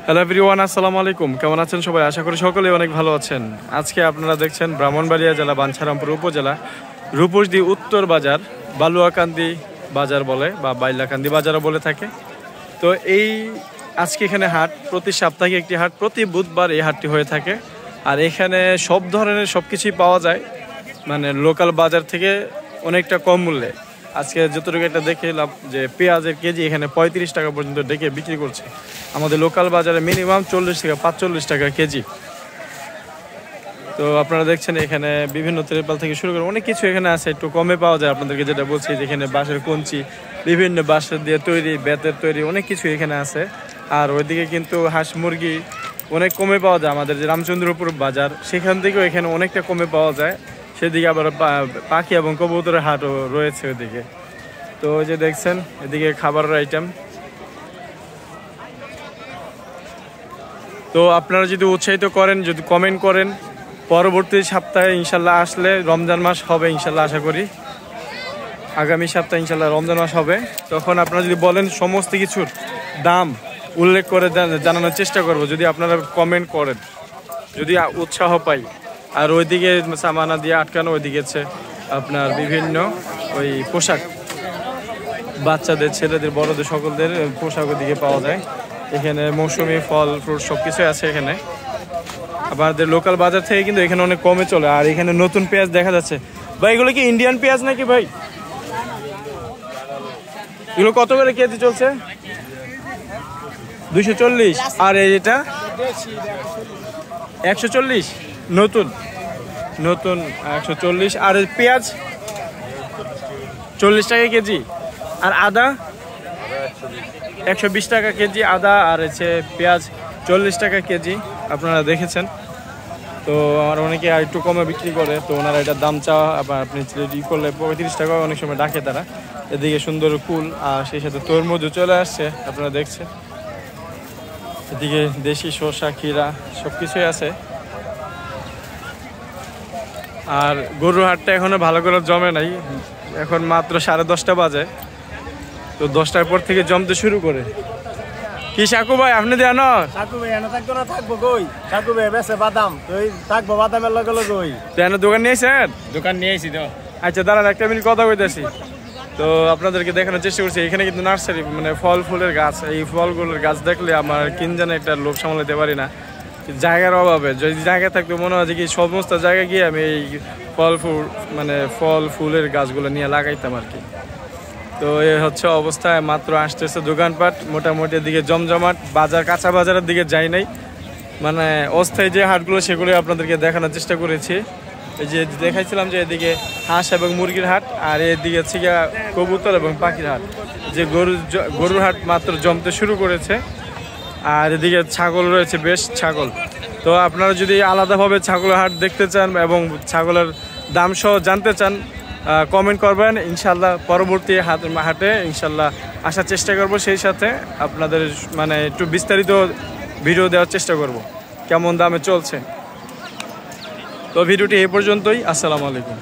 Hello everyone, আসসালামু আলাইকুম। কেমন আছেন সবাই? আশা করি সকলেই অনেক ভালো আছেন। আজকে আপনারা দেখছেন ব্রাহ্মণবাড়িয়া জেলা বাঞ্ছারামপুর উপজেলা রূপসদি উত্তর বাজার, বালুয়াকান্দি বাজার বলে বা বাইলাকান্দি বাজারও বলে থাকে। তো আজকে এখানে হাট, প্রতি সাপ্তাহিক একটি হাট, প্রতি বুধবার এই হাটটি হয়ে থাকে। আর এখানে সব ধরনের সব কিছুই পাওয়া যায়, মানে লোকাল বাজার থেকে অনেকটা কম মূল্যে। আজকে যতটুকু একটা দেখলাম যে পেঁয়াজের কেজি এখানে 35 টাকা পর্যন্ত ডেকে বিক্রি করছে। আমাদের লোকাল বাজারে মিনিমাম 40 থেকে 45 টাকা কেজি। তো আপনারা দেখছেন এখানে বিভিন্ন তেলপাল থেকে শুরু করে অনেক কিছু এখানে আছে, একটু কমে পাওয়া যায়। আপনাদেরকে যেটা বলছি, যেখানে বাঁশের কঞ্চি, বিভিন্ন বাঁশের দিয়ে তৈরি, বেতের তৈরি অনেক কিছু এখানে আছে। আর ওইদিকে কিন্তু হাঁস মুরগি অনেক কমে পাওয়া যায়। আমাদের যে রামচন্দ্রপুর বাজার, সেখান থেকেও এখানে অনেকটা কমে পাওয়া যায়। সেদিকে আবার পাখি এবং কবুতরের হাটও রয়েছে ওইদিকে। তো ওই যে দেখছেন এদিকে খাবারের আইটেম। তো আপনারা যদি উৎসাহিত করেন, যদি কমেন্ট করেন, পরবর্তী সপ্তাহে ইনশাল্লাহ আসলে রমজান মাস হবে ইনশাল্লাহ, আশা করি আগামী সপ্তাহে ইনশাল্লাহ রমজান মাস হবে। তখন আপনারা যদি বলেন সমস্ত কিছুর দাম উল্লেখ করে জানানোর চেষ্টা করব, যদি আপনারা কমেন্ট করেন, যদি উৎসাহ পাই। আর ওইদিকে সামানা দিয়ে আটকানো, ওইদিকে আপনার বিভিন্ন ওই পোশাক, বাচ্চাদের, ছেলেদের, বড়দের, সকলদের পোশাক ওইদিকে পাওয়া যায়। এখানে মৌসুমি ফল ফ্রুট সব কিছুই আছে এখানে। আমাদের লোকাল বাজার থেকে কিন্তু এখানে অনেক কমে চলে। আর এখানে নতুন পেঁয়াজ দেখা যাচ্ছে। ভাই এগুলো কি ইন্ডিয়ান পেঁয়াজ নাকি ভাই? এগুলো কত করে কেজি চলছে? 240। আর এটা 140। নতুন 140। আর পেঁয়াজ 40 টাকা কেজি। আর আদা 120 টাকা কেজি আদা। আর পেঁয়াজ 40 টাকা কেজি। আপনারা দেখেছেন। তো আর অনেকে আর একটু কমে বিক্রি করে, তো ওনারা এটার দাম চাওয়া আবার আপনি করলে 35 টাকা অনেক সময় ডাকে তারা। এদিকে সুন্দর কুল, আর সেই সাথে তরমুজও চলে আসছে, আপনারা দেখছেন। এদিকে দেশি শসা, ক্ষীরা সব কিছুই আছে। আর গরুর হাটটা এখনো ভালো করে জমে নাই, এখন মাত্র 10:30 বাজে। তো 10টার পর থেকে জমতে শুরু করে। কি সাকু ভাই আপনি দেন? সাকু ভাই এনে থাকবো না, থাকবো কই? সাকু ভাই বেচে বাদাম, তুই থাকবো বাদামের লগে লগে কই? তো দোকান নিয়েছেন? দোকান নিয়েছি তো। আচ্ছা দাঁড়ান, একটা মিনিট কথা কইতেছি। তো আপনাদেরকে দেখানোর চেষ্টা করছি, এখানে কিন্তু নার্সারি, মানে ফল ফুলের গাছ। এই ফলগুলোর গাছ দেখলে আমার কিনজানে একটা লোভ সামলাতে পারি না, জায়গার অভাবে। যদি জায়গা থাকতো মনে হয় যে কি সমস্ত জায়গায় গিয়ে আমি এই ফল ফুলের গাছগুলো নিয়ে লাগাইতাম আর কি। তো এই হচ্ছে অবস্থায়, মাত্র আসতেছে দোকানপাট, মোটামুটি এদিকে জমজমাট বাজার, কাঁচা বাজারের দিকে যাই নাই, মানে অস্থায়ী যে হাটগুলো সেগুলো আপনাদেরকে দেখানোর চেষ্টা করেছি। এই যে দেখাইছিলাম যে এদিকে হাঁস এবং মুরগির হাট, আর এদিকে হচ্ছে গিয়ে কবুতর এবং পাখির হাট। যে গরুর হাট মাত্র জমতে শুরু করেছে। আর এদিকে ছাগল রয়েছে, বেশ ছাগল। তো আপনারা যদি আলাদাভাবে ছাগলের হাট দেখতে চান এবং ছাগলের দাম সহ জানতে চান, কমেন্ট করবেন। ইনশাল্লাহ পরবর্তী হাটে ইনশাল্লাহ আসার চেষ্টা করব। সেই সাথে আপনাদের মানে একটু বিস্তারিত ভিডিও দেওয়ার চেষ্টা করব কেমন দামে চলছে। তো ভিডিওটি এই পর্যন্তই। আসসালামু আলাইকুম।